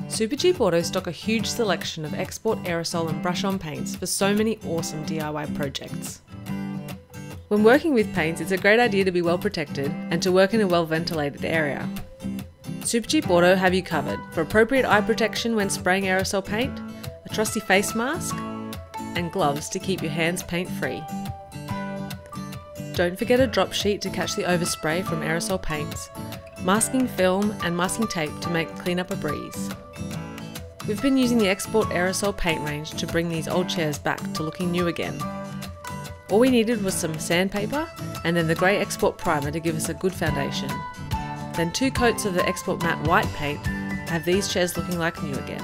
Supercheap Auto stock a huge selection of export aerosol and brush-on paints for so many awesome DIY projects. When working with paints, it's a great idea to be well protected and to work in a well ventilated area. Supercheap Auto have you covered for appropriate eye protection when spraying aerosol paint, a trusty face mask, and gloves to keep your hands paint free. Don't forget a drop sheet to catch the overspray from aerosol paints, masking film and masking tape to make cleanup a breeze. We've been using the export aerosol paint range to bring these old chairs back to looking new again. All we needed was some sandpaper and then the grey export primer to give us a good foundation. Then 2 coats of the export matte white paint have these chairs looking like new again.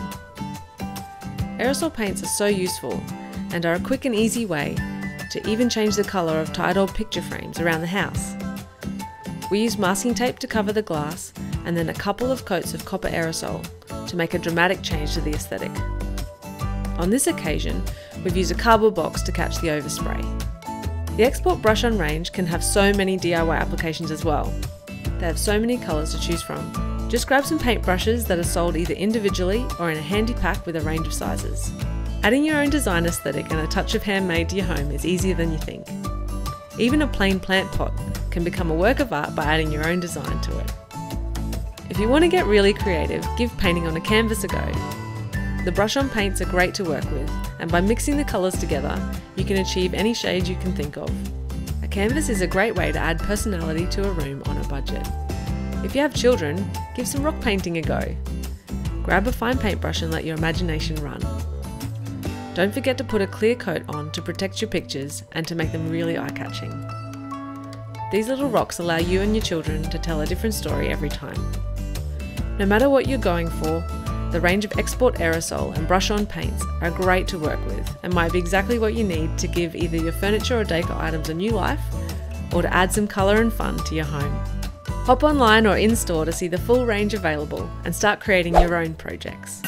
Aerosol paints are so useful and are a quick and easy way to even change the colour of tired old picture frames around the house. We use masking tape to cover the glass and then a couple of coats of copper aerosol to make a dramatic change to the aesthetic. On this occasion, we've used a cardboard box to catch the overspray. The export brush-on range can have so many DIY applications as well. They have so many colours to choose from. Just grab some paint brushes that are sold either individually or in a handy pack with a range of sizes. Adding your own design aesthetic and a touch of handmade to your home is easier than you think. Even a plain plant pot can become a work of art by adding your own design to it. If you want to get really creative, give painting on a canvas a go. The brush-on paints are great to work with, and by mixing the colours together, you can achieve any shades you can think of. A canvas is a great way to add personality to a room on a budget. If you have children, give some rock painting a go. Grab a fine paintbrush and let your imagination run. Don't forget to put a clear coat on to protect your pictures and to make them really eye-catching. These little rocks allow you and your children to tell a different story every time. No matter what you're going for, the range of export aerosol and brush-on paints are great to work with and might be exactly what you need to give either your furniture or decor items a new life or to add some colour and fun to your home. Hop online or in-store to see the full range available and start creating your own projects.